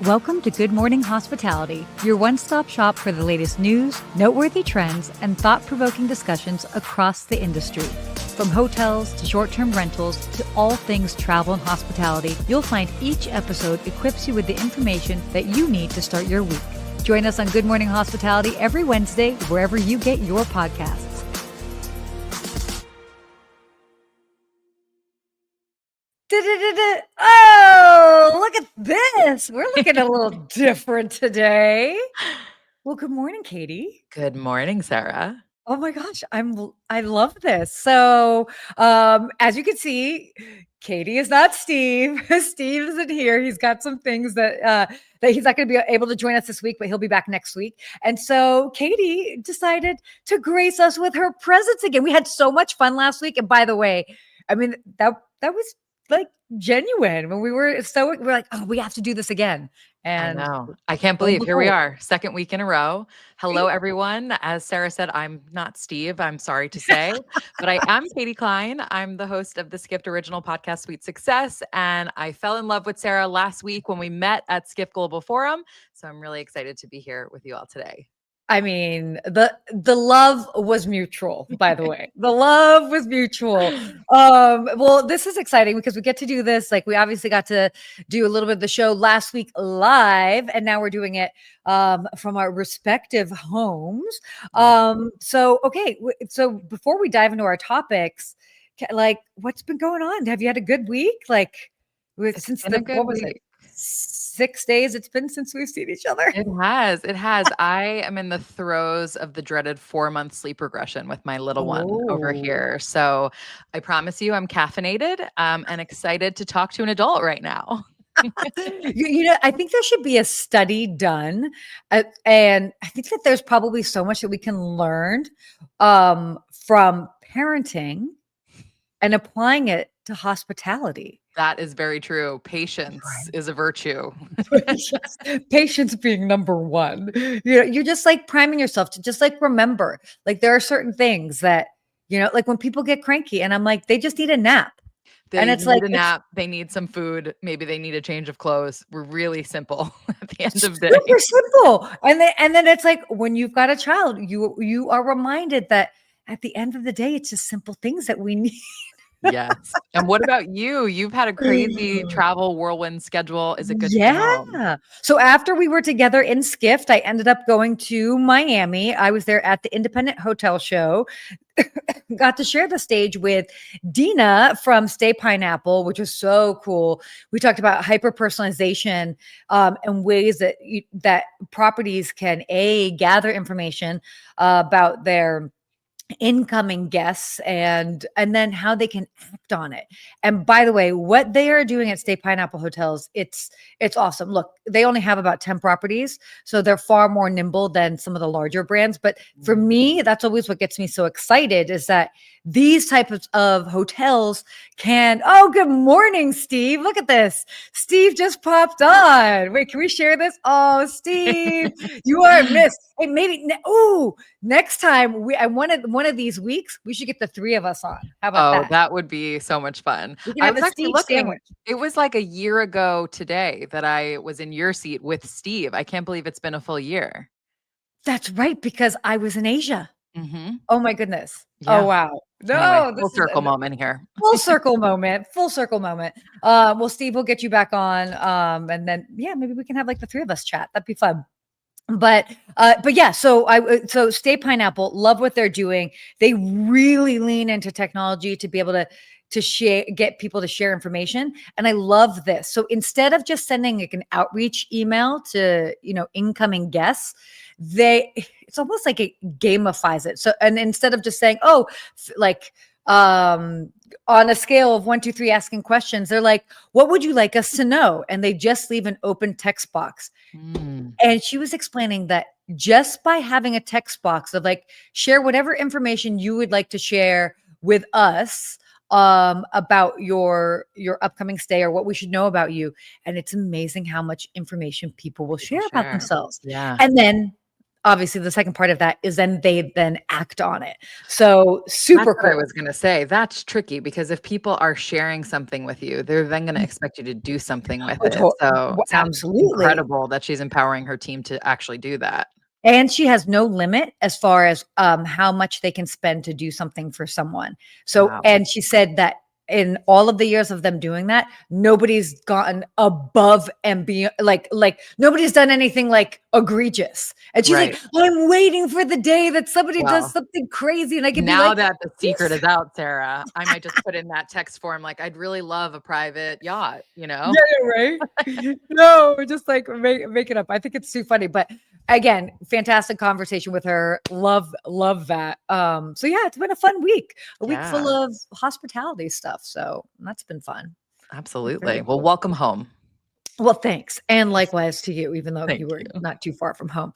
Welcome to Good Morning Hospitality, your one-stop shop for the latest news, noteworthy trends, and thought-provoking discussions across the industry. From hotels to short-term rentals to all things travel and hospitality, you'll find each episode equips you with the information that you need to start your week. Join us on Good Morning Hospitality every Wednesday, wherever you get your podcasts. Oh, look at this. We're looking a little different today. Well, good morning, Katie. Good morning, Sarah. Oh my gosh, I love this. So, as you can see, Katie is not Steve. Steve isn't here. He's got some things that he's not going to be able to join us this week, but he'll be back next week. And so Katie decided to grace us with her presence again. We had so much fun last week. And by the way, I mean, that was like genuine when we're like, oh, we have to do this again. And I know. I can't believe here we are, second week in a row. Hello, everyone. As Sarah said, I'm not Steve, I'm sorry to say, but I am Katie Cline. I'm the host of the Skift original podcast, Sweet Success. And I fell in love with Sarah last week when we met at Skift Global Forum. So I'm really excited to be here with you all today. I mean, the love was mutual, by the way. The love was mutual. Well, this is exciting because we get to do this. Like, we obviously got to do a little bit of the show last week live, and now we're doing it from our respective homes. So before we dive into our topics, like, what's been going on? Have you had a good week? Like, since what was it? 6 days it's been since we've seen each other. It has. I am in the throes of the dreaded 4-month sleep regression with my little one over here. So I promise you I'm caffeinated and excited to talk to an adult right now. You know, I think there should be a study done. And I think that there's probably so much that we can learn from parenting and applying it to hospitality. That is very true. Patience is a virtue. Patience being number one. You know, you're just like priming yourself to just like remember, like there are certain things that, you know, like when people get cranky and I'm like, they just need a nap. They need a nap. They need some food. Maybe they need a change of clothes. We're really simple at the end of the day. Super simple. And then it's like when you've got a child, you are reminded that at the end of the day, it's just simple things that we need. Yes. And what about you? You've had a crazy travel whirlwind schedule. Is it good? Yeah. So after we were together in Skift, I ended up going to Miami. I was there at the Independent Hotel Show. Got to share the stage with Dina from Stay Pineapple, which was so cool. We talked about hyper personalization and ways that properties can gather information about their incoming guests and then how they can act on it. And by the way, what they are doing at Stay Pineapple Hotels, it's awesome. Look, they only have about 10 properties, so they're far more nimble than some of the larger brands. But for me, that's always what gets me so excited is that these types of hotels can, oh, good morning, Steve. Look at this. Steve just popped on. Wait, can we share this? Oh, Steve, you are missed. Hey, maybe, next time I wanted one of these weeks, we should get the three of us on. How about that? Oh, that would be so much fun. I was actually looking. Sandwich. It was like a year ago today that I was in your seat with Steve. I can't believe it's been a full year. That's right, because I was in Asia. Mm-hmm. Oh my goodness. Yeah. Oh wow. No, anyway, full circle moment here. Full circle moment. Well, Steve, we'll get you back on. And then maybe we can have like the three of us chat. That'd be fun. But yeah, so Stay Pineapple, love what they're doing. They really lean into technology to be able to get people to share information. And I love this. So instead of just sending like an outreach email to, incoming guests, it's almost like it gamifies it. So, and instead of just saying, on a scale of 1, 2, 3, asking questions, they're like, what would you like us to know? And they just leave an open text box. And she was explaining that just by having a text box of like, share whatever information you would like to share with us about your upcoming stay or what we should know about you. And it's amazing how much information people will share about themselves. Yeah. And then obviously the second part of that is then they then act on it. So super That's what I cool. was going to say. That's tricky because if people are sharing something with you, they're then going to expect you to do something with Oh, it. So it sounds absolutely. incredible that she's empowering her team to actually do that. And she has no limit as far as how much they can spend to do something for someone. So, Wow. and she said that in all of the years of them doing that, nobody's gotten above and beyond, like nobody's done anything like egregious. And she's like, Right. I'm waiting for the day that somebody does Well, something crazy, and I can be now like, that the secret yes. is out, Sarah, I might just put in that text form like, I'd really love a private yacht, Yeah, yeah, right. No, just like make it up. I think it's too funny. But again, fantastic conversation with her. Love that. So yeah, it's been a fun week. A week full Yeah, of hospitality stuff. So that's been fun. absolutely. Very Well, cool. welcome home. Well, thanks. And likewise to you, even though you Thank were you. not too far from home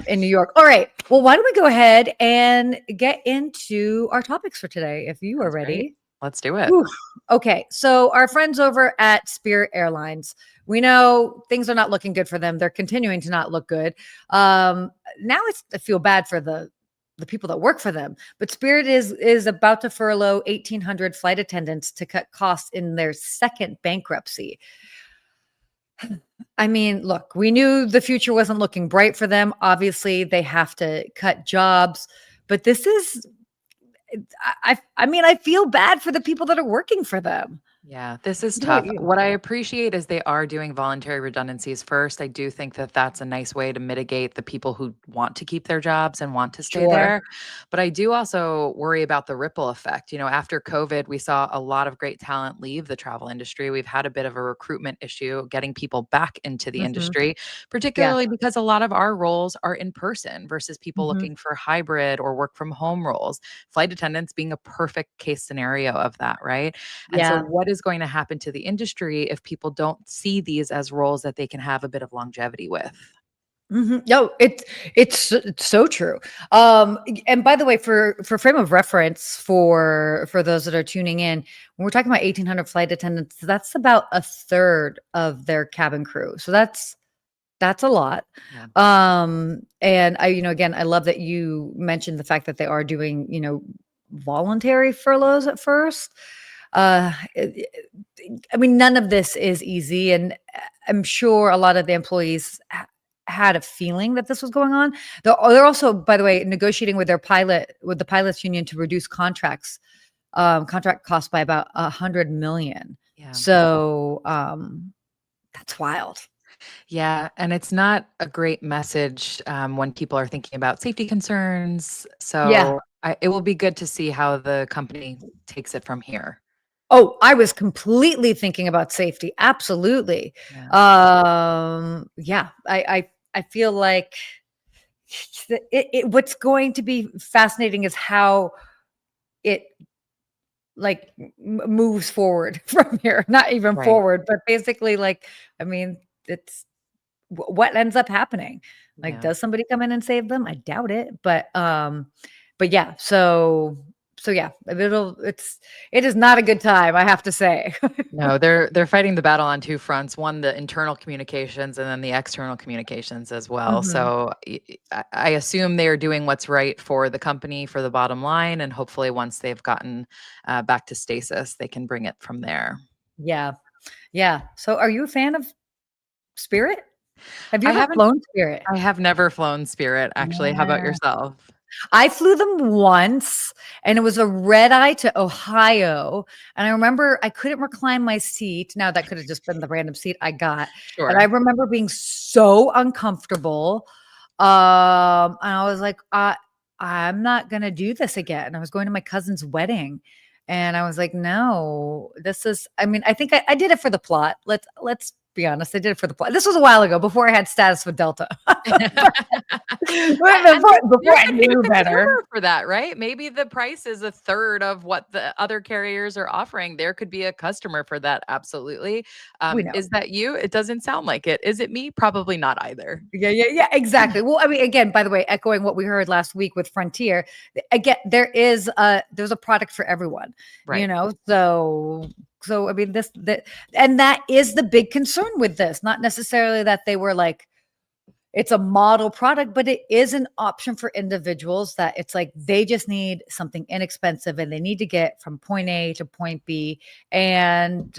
in New York. All right. Well, why don't we go ahead and get into our topics for today, if you are Sounds great. ready? Let's do it. Whew. Okay, so our friends over at Spirit Airlines, we know things are not looking good for them. They're continuing to not look good. Now I feel bad for the people that work for them, but Spirit is about to furlough 1,800 flight attendants to cut costs in their second bankruptcy. I mean, look, we knew the future wasn't looking bright for them. Obviously, they have to cut jobs, but this is I mean, I feel bad for the people that are working for them. Yeah, this is What about tough. you? What I appreciate is they are doing voluntary redundancies first. I do think that that's a nice way to mitigate the people who want to keep their jobs and want to stay Sure. there. But I do also worry about the ripple effect. You know, after COVID, we saw a lot of great talent leave the travel industry. We've had a bit of a recruitment issue getting people back into the Mhm. industry, Yeah. particularly because a lot of our roles are in person versus people Mhm. looking for hybrid or work from home roles. Flight attendants being a perfect case scenario of that, right? And so, Yeah. what is going to happen to the industry if people don't see these as roles that they can have a bit of longevity with? No, it's so true. And by the way, for frame of reference for those that are tuning in, when we're talking about 1,800 flight attendants, that's about a third of their cabin crew. So that's a lot. Yeah. And again, I love that you mentioned the fact that they are doing, voluntary furloughs at first. I mean, none of this is easy, and I'm sure a lot of the employees had a feeling that this was going on. They're also, by the way, negotiating with the pilots union to reduce contract costs by about 100 million. Yeah. So that's wild. Yeah. And it's not a great message when people are thinking about safety concerns. Yeah. So it will be good to see how the company takes it from here. Oh, I was completely thinking about safety. Absolutely. Yeah. Yeah, I feel like what's going to be fascinating is how it like moves forward from here. Not even Right. forward, but basically, like, I mean, it's what ends up happening. Like, Yeah. does somebody come in and save them? I doubt it, but yeah. So yeah, it is not a good time, I have to say. No, they're fighting the battle on two fronts. One, the internal communications, and then the external communications as well. Mhm. So I assume they are doing what's right for the company, for the bottom line, and hopefully, once they've gotten back to stasis, they can bring it from there. Yeah. Yeah. So are you a fan of Spirit? Have you I ever haven't. flown Spirit? I have never flown Spirit, actually. How about Yeah. yourself? I flew them once, and it was a red eye to Ohio, and I remember I couldn't recline my seat. Now, that could have just been the random seat I got, but I Sure. remember being so uncomfortable, and I was like, I'm not gonna do this again." I was going to my cousin's wedding, and I was like, "No, this is." I mean, I think I did it for the plot. Let's be honest, I did it for the plot. This was a while ago, before I had status with Delta. And Before there's I a good knew better. consumer for that, right? Maybe the price is a third of what the other carriers are offering. There could be a customer for that, absolutely. We know. Is that you? It doesn't sound like it. Is it me? Probably not either. Yeah, yeah, yeah, exactly. Well, I mean, again, by the way, echoing what we heard last week with Frontier, again, there's a product for everyone, Right. So I mean, and that is the big concern with this. Not necessarily that they were like it's a model product, but it is an option for individuals that it's like they just need something inexpensive and they need to get from point A to point B. And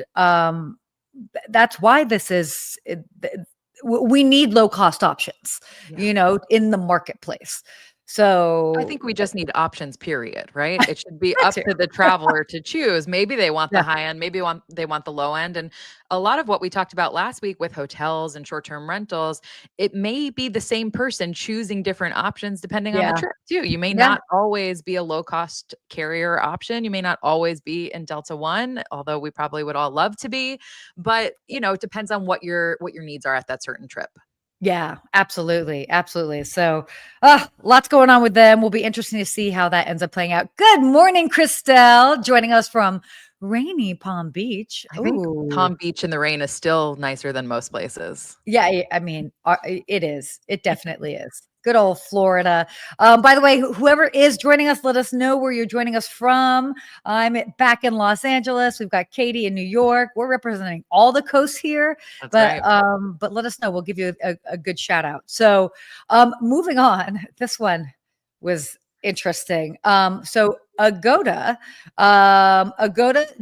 that's why we need low cost options, in the marketplace. So I think we just need options, period, right? It should be that up too. to the traveler to choose. Maybe they want the Yeah. high end, maybe they want the low end. And a lot of what we talked about last week with hotels and short-term rentals, it may be the same person choosing different options depending on the Yeah. trip too. You may Yeah. not always be a low-cost carrier option. You may not always be in Delta One, although we probably would all love to be. But it depends on what your needs are at that certain trip. Yeah, absolutely. Absolutely. So, lots going on with them. Will be interesting to see how that ends up playing out. Good morning, Christelle, joining us from rainy Palm Beach. I think Ooh. Palm Beach in the rain is still nicer than most places. Yeah, I mean, it is. It definitely is. Good old Florida. By the way, whoever is joining us, let us know where you're joining us from. I'm back in Los Angeles. We've got Katie in New York. We're representing all the coasts here, That's but right. but let us know. We'll give you a good shout out. So, moving on. This one was interesting. So Agoda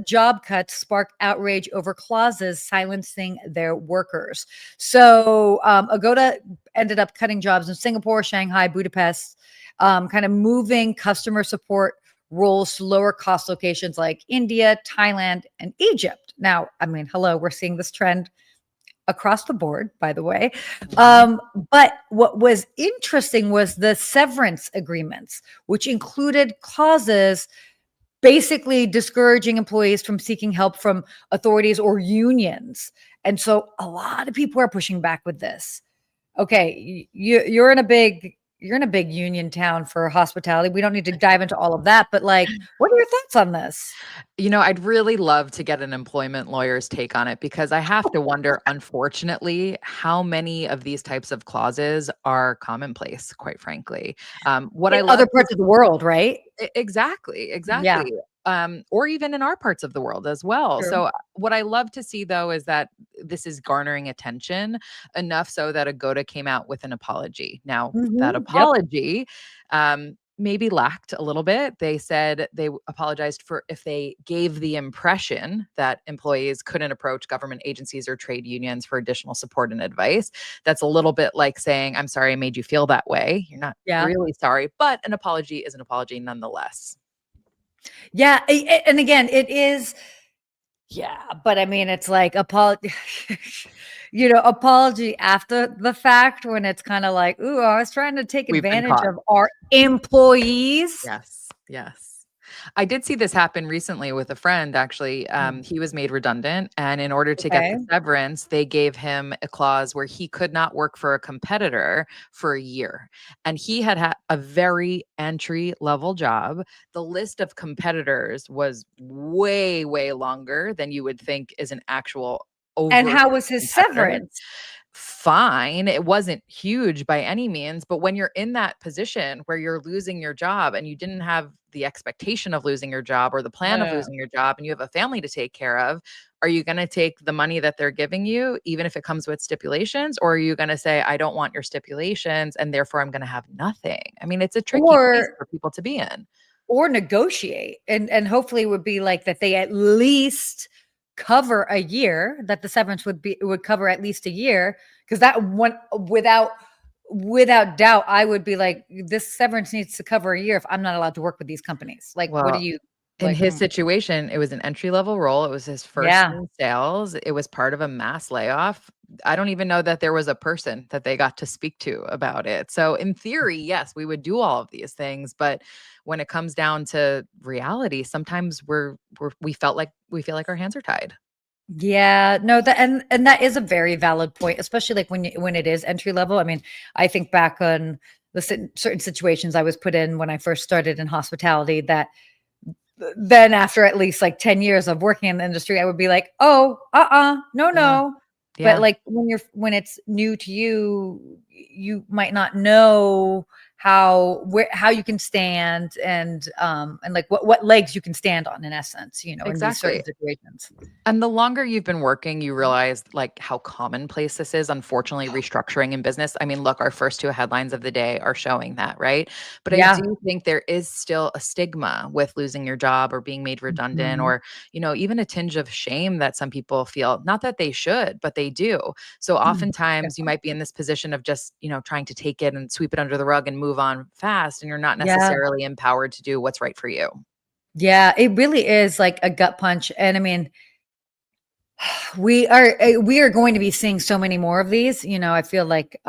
job cuts spark outrage over clauses silencing their workers. So Agoda ended up cutting jobs in Singapore, Shanghai, Budapest, kind of moving customer support roles to lower cost locations like India, Thailand, and Egypt. Now, I mean, hello, we're seeing this trend across the board, by the way. Mhm. But what was interesting was the severance agreements, which included clauses basically discouraging employees from seeking help from authorities or unions. And so a lot of people are pushing back with this. Okay, you're in a big union town for hospitality. We don't need to dive into all of that, but like, what are your thoughts on this? I'd really love to get an employment lawyer's take on it because I have to wonder, unfortunately, how many of these types of clauses are commonplace, quite frankly. What In I love other parts of the world, right? exactly, Yeah, exactly. Or even in our parts of the world as well. true. So what I love to see though is that this is garnering attention enough so that Agoda came out with an apology. Now, that Yep. apology maybe lacked a little bit. They said they apologized for if they gave the impression that employees couldn't approach government agencies or trade unions for additional support and advice. That's a little bit like saying, I'm sorry I made you feel that way. You're not Yeah. really sorry, but an apology is an apology nonetheless. Yeah. And again, it is. Yeah, but I mean, it's like apology, apology after the fact when it's kind of like, ooh, I was trying to take We've been advantage caught. of our employees. Yes, yes. I did see this happen recently with a friend, actually. He was made redundant, and in order to get Okay. the severance, they gave him a clause where he could not work for a competitor for a year. And he had a very entry level job. The list of competitors was way, way longer than you would think is an actual And overt how was his competitor. severance? Fine. It wasn't huge by any means, but when you're in that position where you're losing your job and you didn't have the expectation of losing your job or the plan of Uh, losing your job and you have a family to take care of, are you going to take the money that they're giving you, even if it comes with stipulations? Or are you going to say, I don't want your stipulations and therefore I'm going to have nothing? I mean, it's a tricky place or for people to be in. or negotiate, and hopefully it would be like that they at least cover a year, that the severance would cover at least a year, because that one, without doubt, I would be like, this severance needs to cover a year if I'm not allowed to work with these companies. Like, what do Well, you in like? his situation, it was an entry level role. It was his first Yeah. in sales. It was part of a mass layoff. I don't even know that there was a person that they got to speak to about it. So in theory, yes, we would do all of these things, but when it comes down to reality, sometimes we feel like our hands are tied. Yeah, no, that and that is a very valid point, especially like when it is entry level. I mean, I think back on the certain situations I was put in when I first started in hospitality, that then after at least like 10 years of working in the industry, I would be like, oh, no, Yeah. no. But Yeah. like when it's new to you, you might not know how you can stand and like what legs you can stand on in essence, in these Exactly. certain situations. And the longer you've been working, you realize like how commonplace this is. Unfortunately, restructuring in business. I mean, look, our first two headlines of the day are showing that, right? But I Yeah. do think there is still a stigma with losing your job or being made redundant, Mhm. or, even a tinge of shame that some people feel. Not that they should, but they do. So Yeah. oftentimes you might be in this position of just, trying to take it and sweep it under the rug and move on fast. And you're not Yeah. necessarily empowered to do what's right for you. Yeah, it really is like a gut punch. And I mean, we are going to be seeing so many more of these. I feel like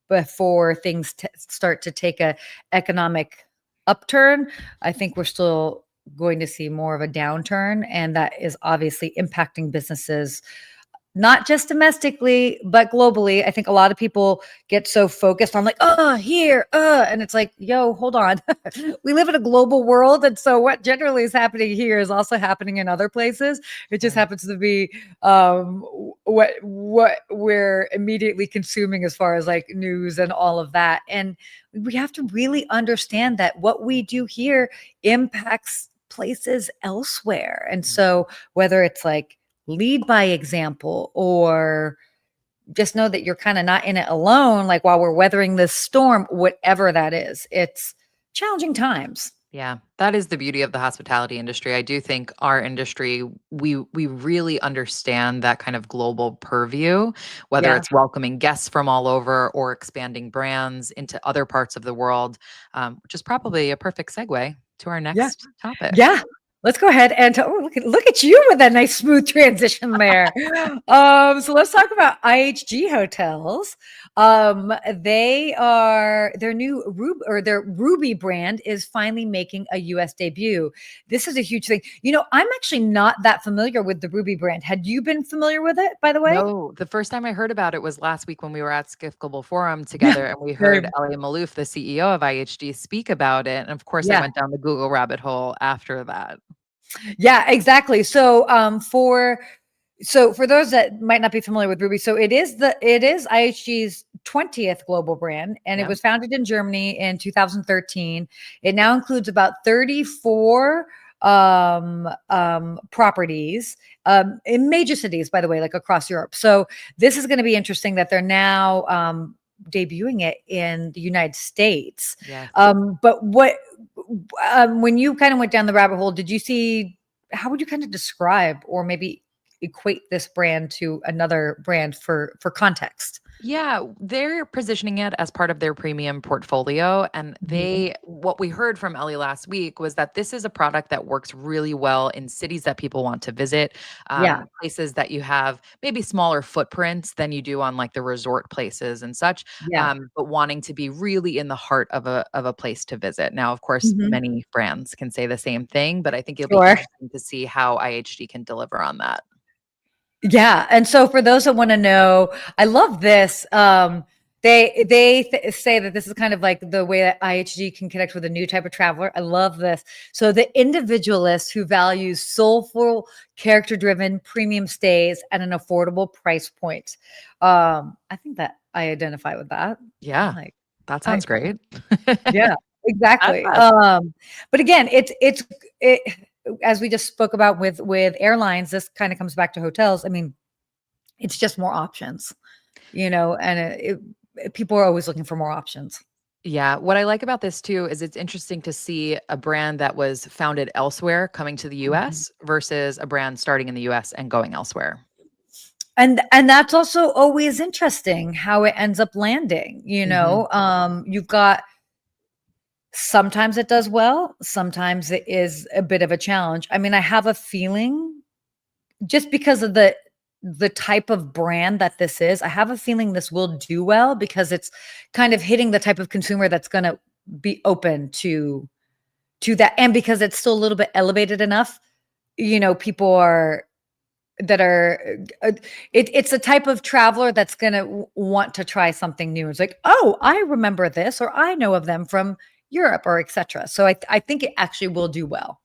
before things start to take a economic upturn, I think we're still going to see more of a downturn, and that is obviously impacting businesses not just domestically, but globally. I think a lot of people get so focused on like, here, and it's like, yo, hold on. We live in a global world. And so what generally is happening here is also happening in other places. It just Right. happens to be what we're immediately consuming as far as like news and all of that. And we have to really understand that what we do here impacts places elsewhere. And so whether it's like lead by example or just know that you're kind of not in it alone, like while we're weathering this storm, whatever that is, it's challenging times. Yeah, that is the beauty of the hospitality industry. I do think our industry, we really understand that kind of global purview, whether Yeah. it's welcoming guests from all over or expanding brands into other parts of the world, which is probably a perfect segue to our Yeah. next topic. Yeah. Let's go ahead and look at you with that nice smooth transition there. So let's talk about IHG Hotels. Their Ruby brand is finally making a US debut. This is a huge thing. I'm actually not that familiar with the Ruby brand. Had you been familiar with it, by the way? No, the first time I heard about it was last week when we were at Skiff Global Forum Yeah. together and we heard Same. Elia Malouf, the CEO of IHG, speak about it. And of course, I Yeah. went down the Google rabbit hole after that. Yeah, exactly. So for those that might not be familiar with Ruby, so it is IHG's 20th global brand, and it Yeah. was founded in Germany in 2013. It now includes about 34 properties in major cities, by the way, like across Europe. So this is going to be interesting that they're now debuting it in the United States. Yes. But when you kind of went down the rabbit hole, did you see, how would you kind of describe or maybe equate this brand to another brand for context? Yeah, they're positioning it as part of their premium portfolio. And Mhm. what we heard from Ellie last week was that this is a product that works really well in cities that people want to visit, Yeah. places that you have maybe smaller footprints than you do on like the resort places and such, Yeah. but wanting to be really in the heart of a place to visit. Now, of course, Mhm. many brands can say the same thing, but I think it'll be Sure. interesting to see how IHG can deliver on that. Yeah, and so for those that want to know, I love this. They say that this is kind of like the way that IHG can connect with a new type of traveler. I love this. So the individualist who values soulful, character-driven, premium stays at an affordable price point. I think that I identify with that. I'm Yeah, like, that I sounds great. yeah, That's exactly. us. But again, it as we just spoke about with airlines, this kind of comes back to hotels. I mean, it's just more options, and people are always looking for more options. Yeah, what I like about this too is it's interesting to see a brand that was founded elsewhere coming to the Mhm. US versus a brand starting in the US and going elsewhere. And that's also always interesting how it ends up landing. Mhm. You've got, sometimes it does well, sometimes it is a bit of a challenge. I mean, I have a feeling, just because of the type of brand that this is, I have a feeling this will do well because it's kind of hitting the type of consumer that's going to be open to that, and because it's still a little bit elevated enough, people are that are it's a type of traveler that's going to want to try something new. It's like, oh, I remember this, or I know of them from Europe, or etc. So I think it actually will do well.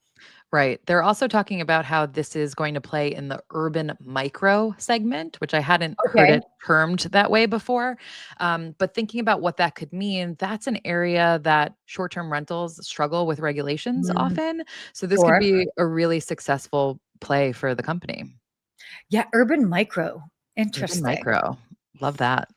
Right. They're also talking about how this is going to play in the urban micro segment, which I hadn't heard Okay. it termed that way before. But thinking about what that could mean, that's an area that short term rentals struggle with regulations Mhm. often. So this could Sure. be a really successful play for the company. Yeah, urban micro. Urban Interesting. micro. Love that.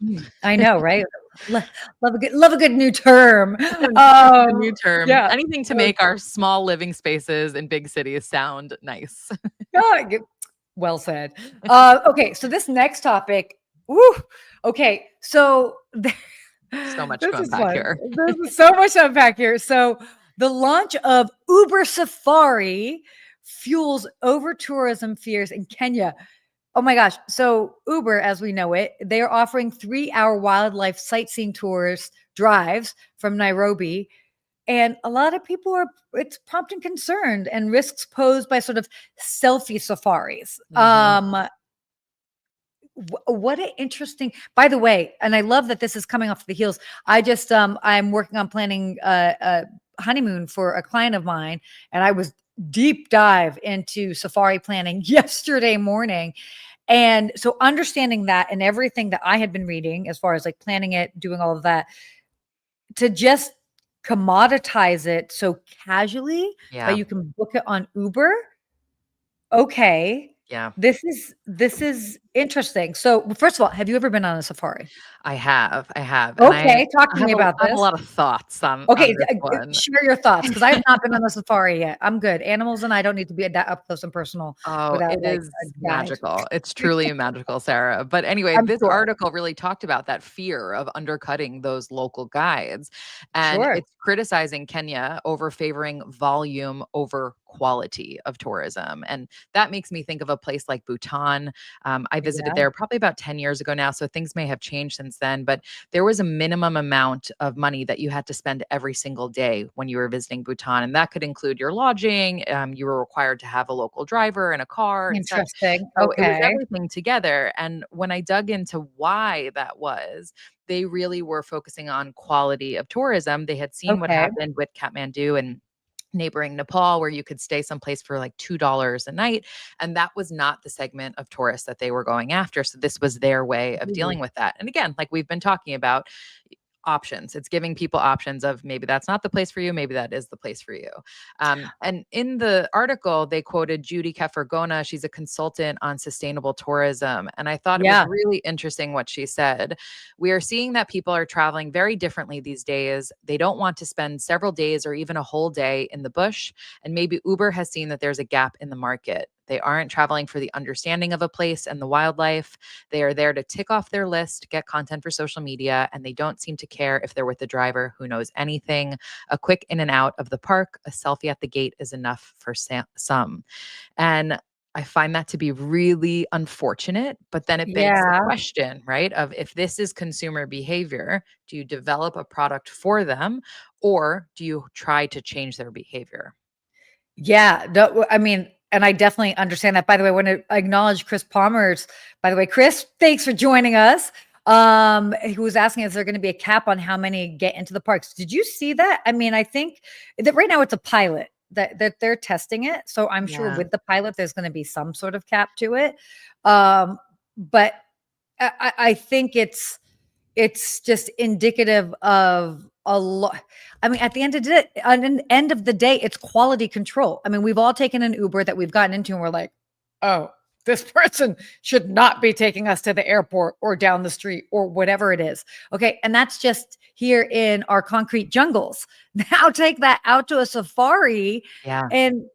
I know, right? Love a good new term. A new term. Yeah. Anything to make our small living spaces in big cities sound nice. Yeah, well said. Okay, so this next topic, woo, okay, so So much to this is unpack fun. here. There's so much to unpack here. So the launch of Uber Safari fuels over tourism fears in Kenya. Oh my gosh. So Uber, as we know it, they are offering 3-hour wildlife sightseeing tours, drives from Nairobi. And a lot of people are, it's prompting concern and risks posed by sort of selfie safaris. Mhm. What an interesting, by the way, and I love that this is coming off the heels. I'm working on planning a honeymoon for a client of mine, and I was deep dive into safari planning yesterday morning. And so understanding that and everything that I had been reading as far as like planning it, doing all of that, to just commoditize it so casually that Yeah. you can book it on Uber. Okay. Yeah. This is interesting. So, first of all, have you ever been on a safari? I have, and Okay, talk I to me about have a this. lot of thoughts on Okay, this one. share your thoughts because I have not been on a safari yet. I'm good. Animals and I don't need to be that up close and personal Oh, without it like is a guide. magical. It's truly magical, Sarah. But anyway, I'm this sure. article really talked about that fear of undercutting those local guides. And Sure. it's criticizing Kenya over favoring volume over quality of tourism. And that makes me think of a place like Bhutan. I visited Yeah. there probably about 10 years ago now. So things may have changed since then. But there was a minimum amount of money that you had to spend every single day when you were visiting Bhutan. And that could include your lodging. You were required to have a local driver and a car and such. Interesting. So it was Okay. everything together. And when I dug into why that was, they really were focusing on quality of tourism. They had seen what Okay. happened with Kathmandu and neighboring Nepal, where you could stay someplace for like $2 a night. And that was not the segment of tourists that they were going after. So this was their way of Ooh. dealing with that. And again, like we've been talking about, options. It's giving people options of maybe that's not the place for you, maybe that is the place for you. And in the article, they quoted Judy Kefergona. She's a consultant on sustainable tourism. And I thought it was Yeah. really interesting what she said. We are seeing that people are traveling very differently these days. They don't want to spend several days or even a whole day in the bush. And maybe Uber has seen that there's a gap in the market. They aren't traveling for the understanding of a place and the wildlife. They are there to tick off their list, get content for social media, and they don't seem to care if they're with a driver who knows anything. A quick in and out of the park, a selfie at the gate is enough for some. And I find that to be really unfortunate, but then it begs the Yeah. question, right? Of if this is consumer behavior, do you develop a product for them or do you try to change their behavior? Yeah, no, I mean, and I definitely understand that. By the way, I want to acknowledge Chris Palmer's. By the way, Chris, thanks for joining us. He was asking, is there going to be a cap on how many get into the parks? Did you see that? I mean, I think that right now it's a pilot that they're testing it. So I'm sure Yeah. with the pilot, there's going to be some sort of cap to it. But I think it's just indicative of a lot. I mean, at the end of the day, it's quality control. I mean, we've all taken an Uber that we've gotten into and we're like, oh, this person should not be taking us to the airport or down the street or whatever it is. Okay. And that's just here in our concrete jungles. Now take that out to a safari. Yeah. And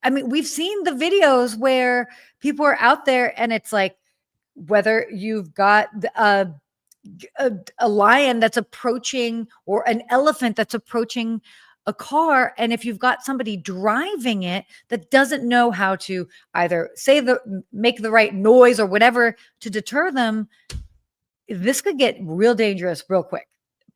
I mean, we've seen the videos where people are out there and it's like, whether you've got a lion that's approaching or an elephant that's approaching a car, and if you've got somebody driving it that doesn't know how to either make the right noise or whatever to deter them, this could get real dangerous real quick.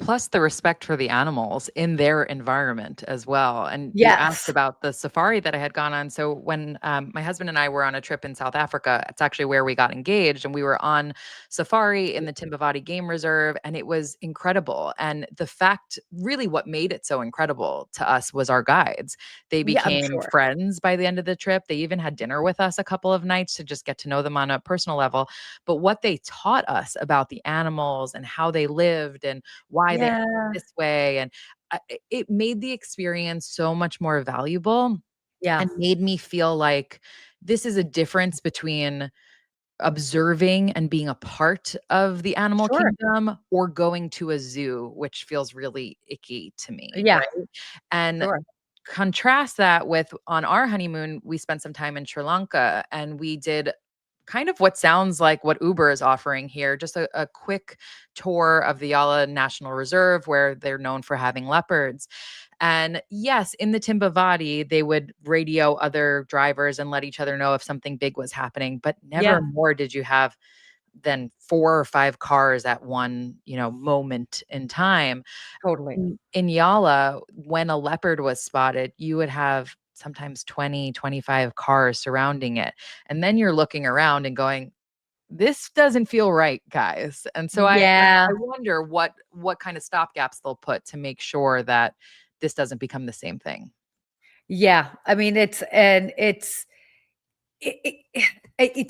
plus the respect for the animals in their environment as well. And you asked Yes. about the safari that I had gone on. So when my husband and I were on a trip in South Africa, it's actually where we got engaged, and we were on safari in the Timbavati Game Reserve, and it was incredible. And the fact, really, what made it so incredible to us was our guides. They Yeah, I'm became sure. friends by the end of the trip. They even had dinner with us a couple of nights to just get to know them on a personal level. But what they taught us about the animals and how they lived and why they Yeah. this way, and it made the experience so much more valuable Yeah. and made me feel like this is a difference between observing and being a part of the animal Sure. kingdom or going to a zoo, which feels really icky to me, Yeah. right? And Sure. contrast that with, on our honeymoon, we spent some time in Sri Lanka, and we did kind of what sounds like what Uber is offering here, just a quick tour of the Yala National Reserve, where they're known for having leopards. And yes, in the Timbavati, they would radio other drivers and let each other know if something big was happening, but Yeah. never more did you have than 4 or 5 cars at one, moment in time. Totally. In Yala, when a leopard was spotted, you would have sometimes 20, 25 cars surrounding it. And then you're looking around and going, this doesn't feel right, guys. And so Yeah. I wonder what kind of stopgaps they'll put to make sure that this doesn't become the same thing. Yeah. I mean, to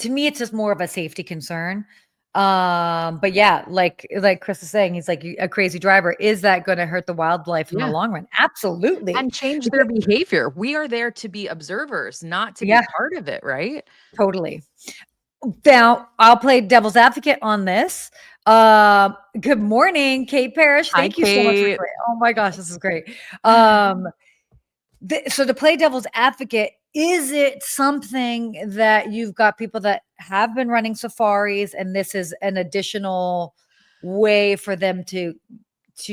me, it's just more of a safety concern. But yeah, like Chris is saying, he's like a crazy driver. Is that going to hurt the wildlife in the Yeah. long run? Absolutely. And change their behavior. We are there to be observers, not to be Yeah, part of it, right? totally. Now, I'll play devil's advocate on this. Good morning, Kate Parrish. Hi, Thank you so much for Kate. joining. Oh my gosh, this is great. Um, so to play devil's advocate, is it something that you've got people that have been running safaris, and this is an additional way for them to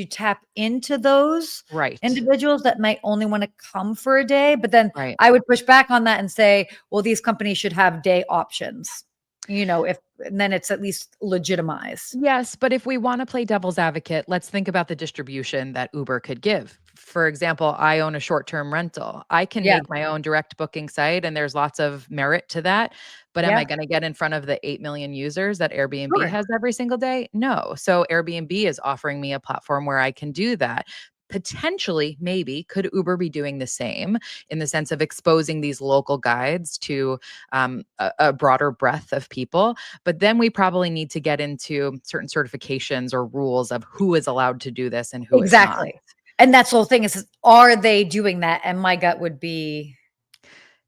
tap into those Right. individuals that might only want to come for a day? But then Right. I would push back on that and say, well, these companies should have day options, if and then it's at least legitimized. Yes, but if we want to play devil's advocate, let's think about the distribution that Uber could give. For example, I own a short-term rental. I can Yeah. make my own direct booking site, and there's lots of merit to that. But am I Yeah. going to get in front of the 8 million users that Airbnb Sure. has every single day? No. So Airbnb is offering me a platform where I can do that. Potentially, maybe, could Uber be doing the same in the sense of exposing these local guides to a broader breadth of people? But then we probably need to get into certain certifications or rules of who is allowed to do this and who is not. Exactly. And that's the whole thing is, are they doing that? And my gut would be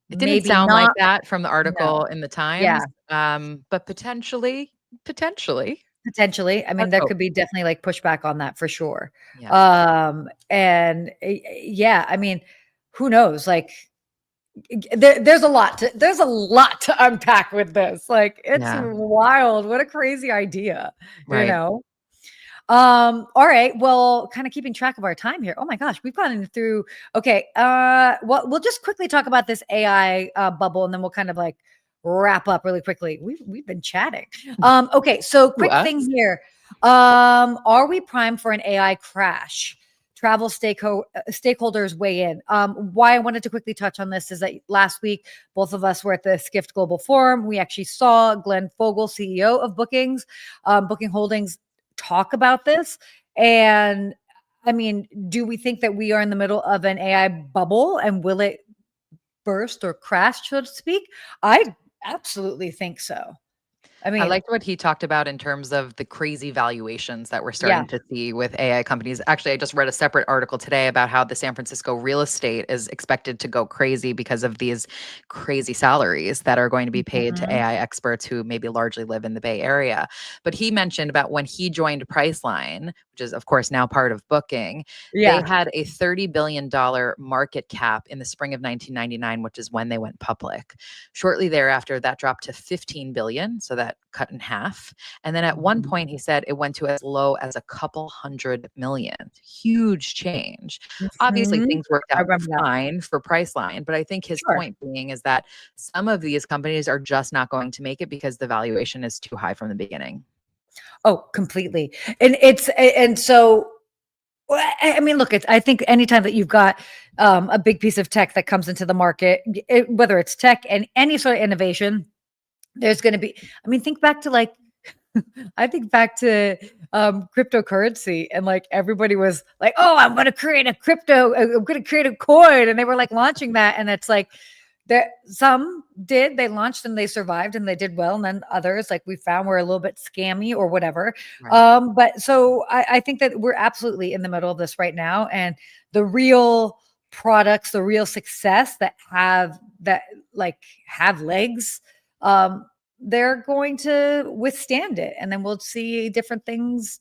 It didn't maybe sound like not. that from the article No. in the Yeah. Times, but potentially. Potentially. I mean, Let's there hope. could be definitely like pushback on that for sure. Yes. And yeah, I mean, who knows? Like there's a lot to unpack with this. Like it's Yeah. wild. What a crazy idea, you Right. know? All right. Well, kind of keeping track of our time here. Oh my gosh, we've gone through. Okay. Well, we'll just quickly talk about this AI bubble, and then we'll kind of like wrap up really quickly. We've been chatting. Okay. So To quick us. thing here. Are we primed for an AI crash? Travel stakeholders weigh in. Why I wanted to quickly touch on this is that last week, both of us were at the Skift Global Forum. We actually saw Glenn Fogel, CEO of Booking Holdings, talk about this. And I mean, do we think that we are in the middle of an AI bubble, and will it burst or crash, so to speak? I absolutely think so. I I mean, liked what he talked about in terms of the crazy valuations that we're yeah, starting to see with AI companies. Actually, I just read a separate article today about how the San Francisco real estate is expected to go crazy because of these crazy salaries that are going to be paid to mhm, AI experts who maybe largely live in the Bay Area. But he mentioned about when he joined Priceline, which is, of course, now part of Booking, they yeah, had a $30 billion market cap in the spring of 1999, which is when they went public. Shortly thereafter, that dropped to 15 billion, so that cut in half. And then at one point, he said it went to as low as a couple hundred million. Huge change. Obviously, mhm. things worked I out remember that. fine for Priceline, but I think his Sure. point being is that some of these companies are just not going to make it because the valuation is too high from the beginning. Oh, completely. And so Well, I mean, look, I think anytime that you've got a big piece of tech that comes into the market, whether it's tech and any sort of innovation, there's going to be, I mean, think back to like, I think back to cryptocurrency, and like everybody was like, "Oh, I'm going to create a crypto, I'm going to create a coin," and they were like launching that, and it's like that some did, they launched and they survived and they did well, and then others, like we found, were a little bit scammy or whatever. Right. But so I think that we're absolutely in the middle of this right now, and the real products, the real success that like have legs. Um, they're going to withstand it. And then we'll see different things,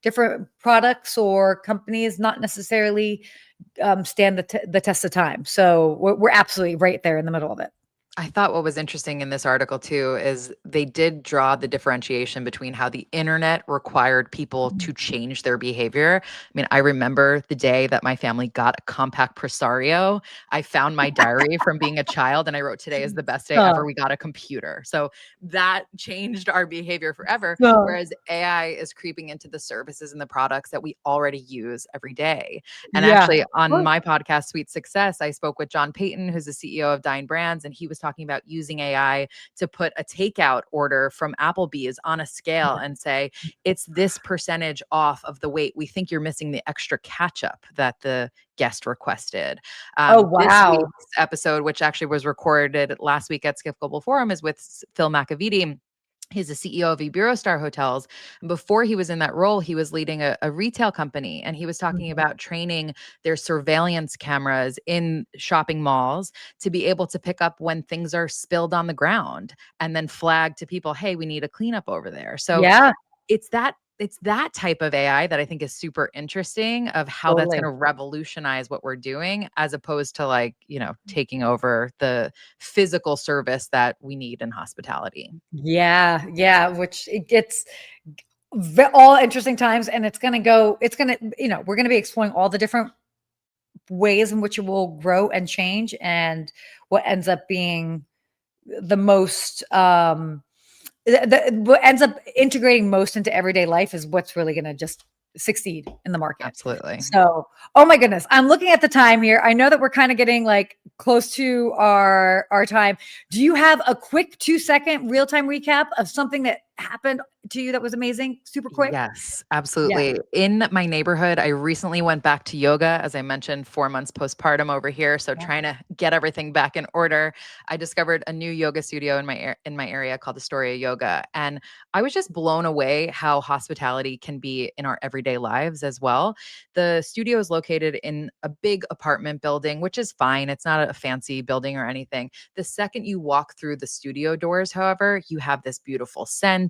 different products or companies not necessarily stand the test of time. So we're absolutely right there in the middle of it. I thought what was interesting in this article too is they did draw the differentiation between how the internet required people to change their behavior. I mean, I remember the day that my family got a compact Presario. I found my diary from being a child and I wrote, "Today is the best day ever. So, We got a computer." So that changed our behavior forever. so Whereas AI is creeping into the services and the products that we already use every day. And yeah. actually, on my podcast, Sweet Success, I spoke with John Payton, who's the CEO of Dine Brands, and he was talking about using AI to put a takeout order from Applebee's on a scale and say, it's this percentage off of the weight. We think you're missing the extra ketchup that the guest requested. Oh, This wow. week's episode, which actually was recorded last week at Skiff Global Forum, is with Phil McAvity. He's the CEO of Iberostar Hotels. And before he was in that role, he was leading a retail company. And he was talking Mhm. about training their surveillance cameras in shopping malls to be able to pick up when things are spilled on the ground and then flag to people, "Hey, we need a cleanup over there." So Yeah, it's that type of AI that I think is super interesting of how that's going totally. to revolutionize what we're doing as opposed to like, taking over the physical service that we need in hospitality. Yeah, yeah, which it gets all interesting times, and we're going to be exploring all the different ways in which it will grow and change, and what ends up being the most what ends up integrating most into everyday life is what's really going to just succeed in the market. Absolutely. So, oh my goodness, I'm looking at the time here. I know that we're kind of getting like close to our time. Do you have a quick 2-second real time recap of something that happened to you that was amazing? Super quick. Yes, Yeah. absolutely. In my neighborhood, I recently went back to yoga, as I mentioned, 4 months postpartum over here. So Yeah. trying to get everything back in order. I discovered a new yoga studio in my area called Astoria Yoga, and I was just blown away how hospitality can be in our everyday lives as well. The studio is located in a big apartment building, which is fine. It's not a fancy building or anything. The second you walk through the studio doors, however, you have this beautiful scent.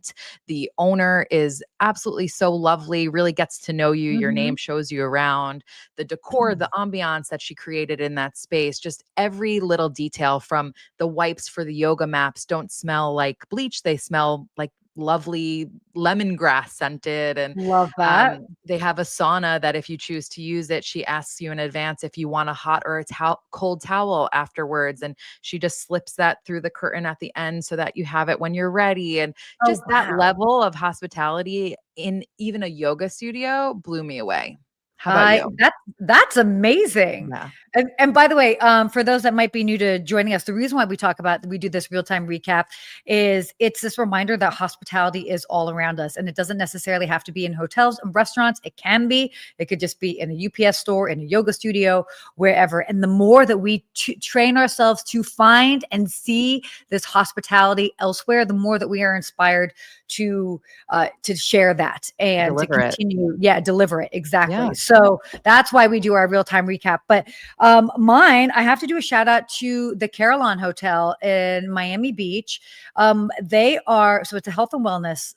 The owner is absolutely so lovely, really gets to know you. Your Mhm. name shows you around. The decor, the ambiance that she created in that space, just every little detail from the wipes for the yoga mats don't smell like bleach. They smell like lovely lemongrass scented. And Love that. they have a sauna that if you choose to use it, she asks you in advance if you want a hot or a cold towel afterwards. And she just slips that through the curtain at the end so that you have it when you're ready. And Oh, just that wow. level of hospitality in even a yoga studio blew me away. How about I you? that's amazing. Yeah. And by the way, for those that might be new to joining us, the reason why we do this real time recap is it's this reminder that hospitality is all around us, and it doesn't necessarily have to be in hotels and restaurants. It can be. It could just be in a UPS store, in a yoga studio, wherever. And the more that we train ourselves to find and see this hospitality elsewhere, the more that we are inspired to share that and to Deliver it. continue, deliver it Yeah. exactly. So that's why we do our real time recap. But mine, I have to do a shout out to the Carillon Hotel in Miami Beach. It's a health and wellness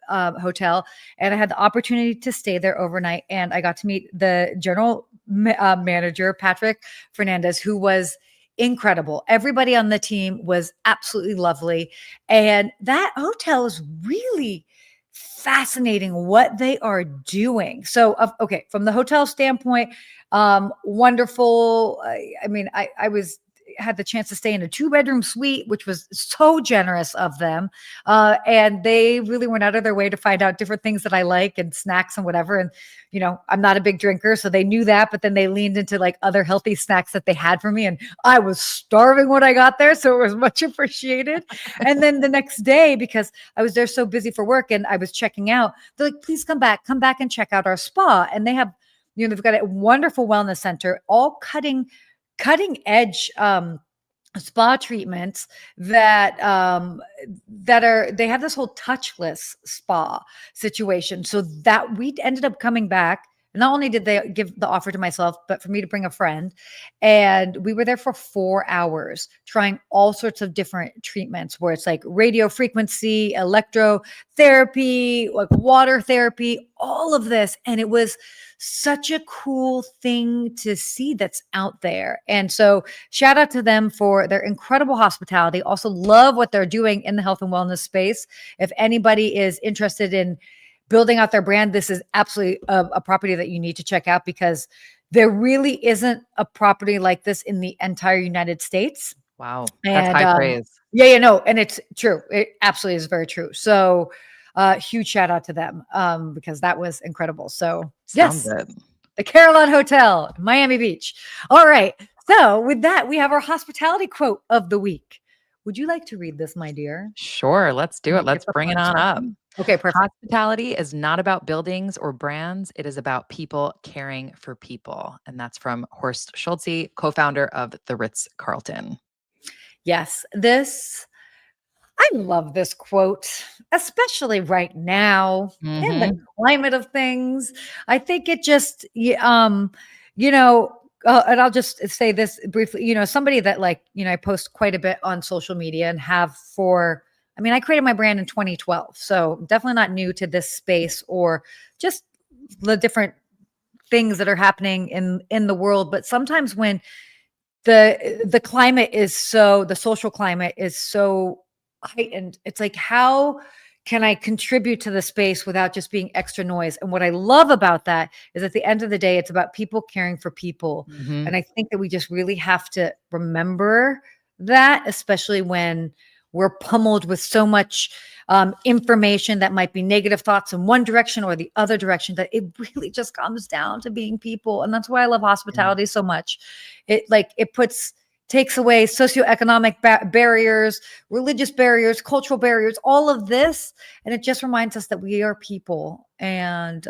hotel, and I had the opportunity to stay there overnight, and I got to meet the general manager, Patrick Fernandez, who was incredible. Everybody on the team was absolutely lovely, and that hotel is really fascinating what they are doing. So, okay, from the hotel standpoint, wonderful. I mean, I was had the chance to stay in a 2-bedroom suite, which was so generous of them. And they really went out of their way to find out different things that I like and snacks and whatever. And, I'm not a big drinker, so they knew that, but then they leaned into like other healthy snacks that they had for me. And I was starving when I got there, so it was much appreciated. And then the next day, because I was there so busy for work and I was checking out, they're like, please come back and check out our spa. And they have, they've got a wonderful wellness center, all cutting edge spa treatments that they have this whole touchless spa situation. So that we ended up coming back. Not only did they give the offer to myself, but for me to bring a friend. And we were there for 4 hours trying all sorts of different treatments where it's like radio frequency, electrotherapy, like water therapy, all of this. And it was such a cool thing to see that's out there. And so shout out to them for their incredible hospitality. Also love what they're doing in the health and wellness space. If anybody is interested in building out their brand, this is absolutely a property that you need to check out, because there really isn't a property like this in the entire United States. Wow. That's high praise. Yeah, no. And it's true. It absolutely is very true. So huge shout out to them because that was incredible. So Sounds yes, good. The Caroline Hotel, Miami Beach. All right. So with that, we have our hospitality quote of the week. Would you like to read this, my dear? Sure. Let's do it. Let's bring it on up. Okay, perfect. Hospitality is not about buildings or brands. It is about people caring for people. And that's from Horst Schulze, co-founder of the Ritz-Carlton. Yes, I love this quote, especially right now in the climate of things. I think it just, and I'll just say this briefly, somebody that I post quite a bit on social media and have I created my brand in 2012. So definitely not new to this space or just the different things that are happening in the world. But sometimes when the climate is the social climate is so heightened, it's like, how can I contribute to the space without just being extra noise? And what I love about that is at the end of the day, it's about people caring for people. And I think that we just really have to remember that, especially when we're pummeled with so much information that might be negative thoughts in one direction or the other direction, that it really just comes down to being people. And that's why I love hospitality so much. It takes away socioeconomic barriers, religious barriers, cultural barriers, all of this. And it just reminds us that we are people. And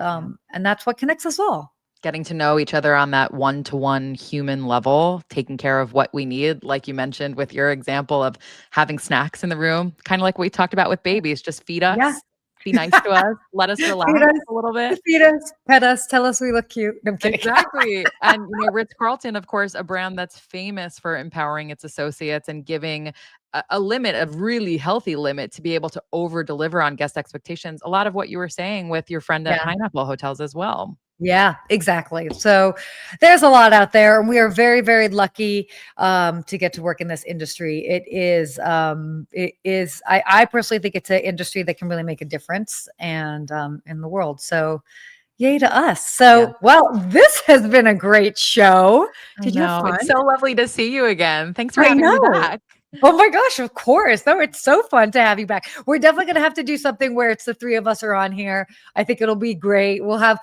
that's what connects us all. Getting to know each other on that one-to-one human level, taking care of what we need, like you mentioned with your example of having snacks in the room, kind of like what we talked about with babies. Just feed us, be nice to us, let us relax a little bit. Feed us, pet us, tell us we look cute. No, I'm kidding. Exactly. And Ritz-Carlton, of course, a brand that's famous for empowering its associates and giving a limit, a really healthy limit, to be able to over-deliver on guest expectations. A lot of what you were saying with your friend at Pineapple Hotels as well. Yeah, exactly. So there's a lot out there, and we are very, very lucky to get to work in this industry. It is, I personally think it's an industry that can really make a difference and in the world. So yay to us. So, well, this has been a great show. Did you have fun? It's so lovely to see you again. Thanks for having me back. Oh my gosh, of course. No, it's so fun to have you back. We're definitely going to have to do something where it's the three of us are on here. I think it'll be great. We'll have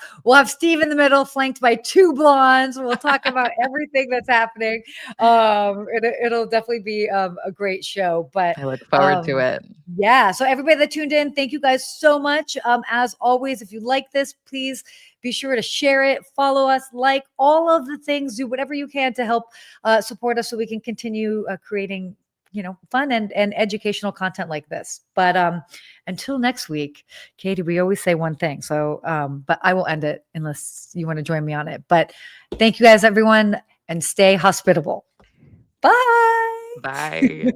Steve in the middle, flanked by two blondes. We'll talk about everything that's happening. It'll definitely be a great show, but I look forward to it. Yeah. So everybody that tuned in, thank you guys so much. As always, if you like this, please be sure to share it, follow us, like all of the things, do whatever you can to help support us so we can continue creating fun and educational content like this. But until next week, Katie, we always say one thing. So, but I will end it unless you want to join me on it. But thank you guys, everyone, and stay hospitable. Bye. Bye.